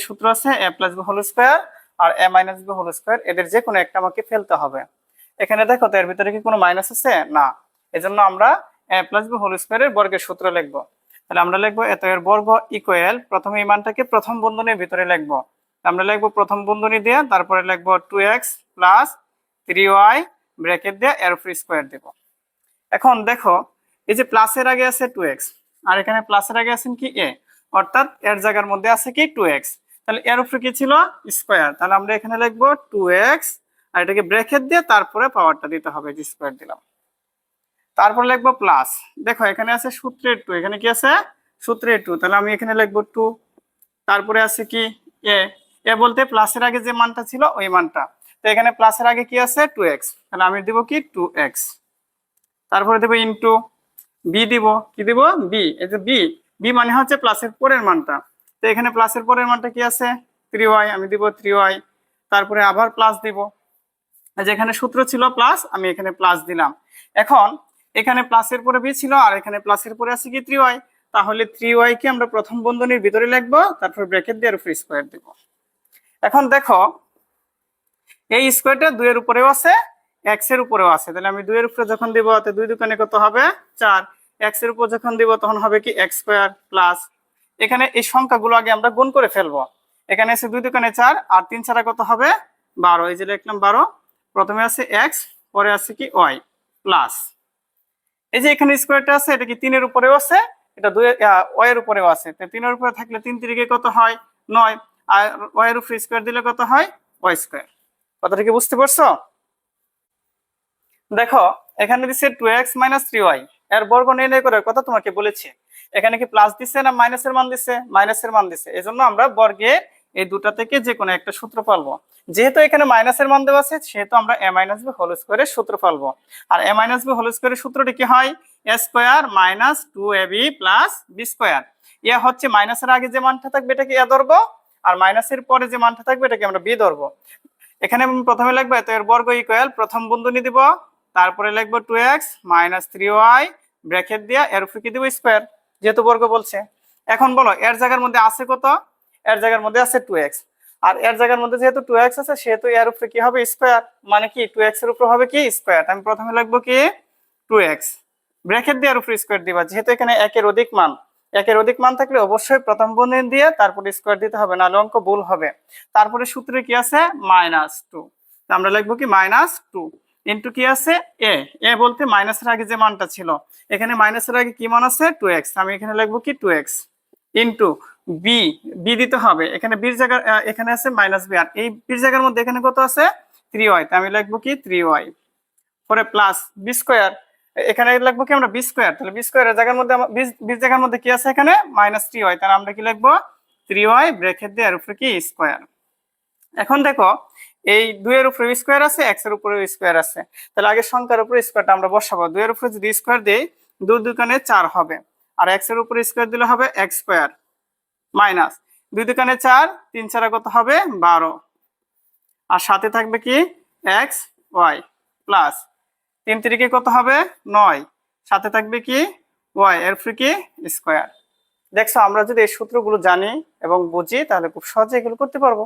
সূত্র আছে a plus b whole square আর a minus b whole square, এদের যে কোনো একটা আমাকে ফেলতে হবে। এখানে দেখো তো এর ভিতরে কি কোনো মাইনাস আছে? না, এজন্য আমরা a প্লাস b হোল স্কয়ারের বর্গের সূত্র লিখব। তাহলে আমরা লিখব এত এর বর্গ ইকুয়াল, প্রথমে এই মানটাকে প্রথম বন্ধনীর ভিতরে লিখব। আমরা লিখব প্রথম বন্ধনী দিয়ে, তারপরে লিখব 2x প্লাস 3y ব্র্যাকেট দিয়ে এর উপর স্কয়ার দেব। এখন দেখো এই যে প্লাসের আগে আছে 2x আর এখানে প্লাসের আগে আছেন কি a, অর্থাৎ এর জায়গার মধ্যে আছে কি 2x, তাহলে এর উপরে কি ছিল? স্কয়ার। তাহলে আমরা এখানে লিখব 2x আর এটাকে ব্র্যাকেট দিয়ে তারপরে পাওয়ারটা দিতে হবে, যে স্কয়ার দিলাম। তারপর লিখব প্লাস, দেখো এখানে আছে সূত্রের 2, এখানে কি আছে? সূত্রের 2, তাহলে আমি এখানে লিখব 2। তারপরে আছে কি a, a বলতে প্লাসের আগে যে মানটা ছিল ওই মানটা, তো এখানে প্লাসের আগে কি আছে? 2x, তাহলে আমি দেব কি 2x। তারপরে দেব ইনটু বি, দিব কি দিব? বি। এই যে বি, বি মানে হচ্ছে প্লাসের পরের মানটা, তো এখানে প্লাসের পরের মানটা কি আছে? 3y, আমি দিব 3y। তারপরে আবার প্লাস দিব, যেখানে সূত্র ছিল প্লাস আমি এখানে প্লাস দিলাম। এখন এখানে প্লাসের পরে বি ছিল আর এখানে প্লাসের পরে আছে কি 3y, তাহলে 3y কে আমরা প্রথম বন্ধনীর ভিতরে লিখবো, তারপর ব্র্যাকেট দিয়ে উপরে স্কয়ার দেব। এখন দেখো এই স্কয়ারটা 2 এর উপরেও আছে, x এর উপরেও আছে, তাহলে আমি 2 এর উপরে যখন দিব তাতে 2 দুগুণে কত হবে? 4, x এর উপর যখন দিব তখন হবে কি x স্কয়ার প্লাস, এখানে এই সংখ্যাগুলো আগে আমরা গুণ করে ফেলবো। এখানে আছে 2 দুগুণে 4 আর 3 ছাড়া কত হবে? 12, এই যে লিখলাম 12। প্রথমে আছে x, পরে আছে কি y প্লাস, এই যে এখানে স্কয়ারটা আছে এটা কি 3 এর উপরেও আছে, এটা 2 y এর উপরেও আছে, তো 3 এর উপরে থাকলে 3 তিরিকে কত হয়? 9, আর y এর উপরে স্কয়ার দিলে কত হয়? y square. কথাটা কি বুঝতে পারছো? দেখো এখানে দিছে 2x মাইনাস 3y, এর বর্গ নির্ণয় করার কথা তোমাকে বলেছি। এখানে কি প্লাস দিছে না মাইনাসের মান দিছে? মাইনাসের মান দিছে, এজন্য আমরা বর্গে এই দুটা থেকে যে কোনো একটা সূত্র পালবো। যেহেতু এখানে মাইনাসের মান দেওয়া আছে সেহেতু আমরা a মাইনাস b হোল স্কয়ারের সূত্র পালবো। আর a মাইনাস b হোল স্কয়ারের সূত্রটি কি হয়? a square minus 2ab plus b square. এ হচ্ছে মাইনাসের আগে যে মানটা থাকবে এটাকে a ধরবো, আর মাইনাসের পরে যে মানটা থাকবে এটাকে আমরা b ধরবো। এখানে আমি প্রথমে লিখবো এত এর বর্গ ইকুয়াল, প্রথম বন্ধনী দিব, তারপরে লিখবো 2x মাইনাস 3y ব্র্যাকেট দিয়ে এর উপরে কি দিব? স্কয়ার, যেহেতু বর্গ বলছে। এখন বলো এর জায়গার মধ্যে আছে কত? এর জায়গার মধ্যে আছে 2x, আর এর জায়গার মধ্যে যেহেতু 2x আছে সেহেতু এর উপরে কি হবে? স্কয়ার, মানে কি 2x এর উপরে হবে কি? স্কয়ার। আমি প্রথমে লিখবো কি 2x ব্র্যাকেট দিয়ে এর উপরে স্কয়ার দিবা, যেহেতু এখানে একের অধিক মান, একের অধিক মান থাকলে অবশ্যই প্রথম বন্ধনী দিয়ে তারপরে স্কয়ার দিতে হবে, নাহলে অঙ্ক ভুল হবে। তারপরে সূত্রে কি আছে? -2, আমরা লিখবো কি -2 ইনটু কি আছে? a, a বলতে মাইনাসের আগে যে মানটা ছিল, এখানে মাইনাসের আগে কি মান আছে? 2x, আমি এখানে লিখবো কি 2x ইনটু b, b দিতে হবে, এখানে b এর জায়গা এখানে আছে -b, আর এই b এর জায়গার মধ্যে এখানে কত আছে? 3y, তাই আমি লিখবো কি 3y, পরে প্লাস b স্কয়ার, এখানে লিখবো কি আমরা b স্কয়ার, তাহলে b স্কয়ারের জায়গার মধ্যে b এর জায়গার মধ্যে কি আছে? এখানে -3y, তাহলে আমরা কি লিখবো? 3y ব্র্যাকেট দিয়ে এর উপরে কি? স্কয়ার। এখন দেখো এই 2 এর উপরে স্কয়ার আছে, x এর উপরে স্কয়ার আছে, তাহলে আগে সংখ্যার উপরে স্কয়ারটা আমরা বসাবো। 2 এর উপরে যদি স্কয়ার দেই 2 দুগুণে 4 হবে, আর x এর উপরে স্কয়ার দিলে হবে x স্কয়ার মাইনাস 2 দুগুণে 4, 3 ছাড়া কত হবে? 12, আর সাথে থাকবে কি x y প্লাস 3 তিরিকে কত হবে? 9, সাথে থাকবে কি y এর উপরে কি? স্কয়ার। দেখছো আমরা যদি এই সূত্রগুলো জানি এবং বুঝি তাহলে খুব সহজে এগুলো করতে পারবো।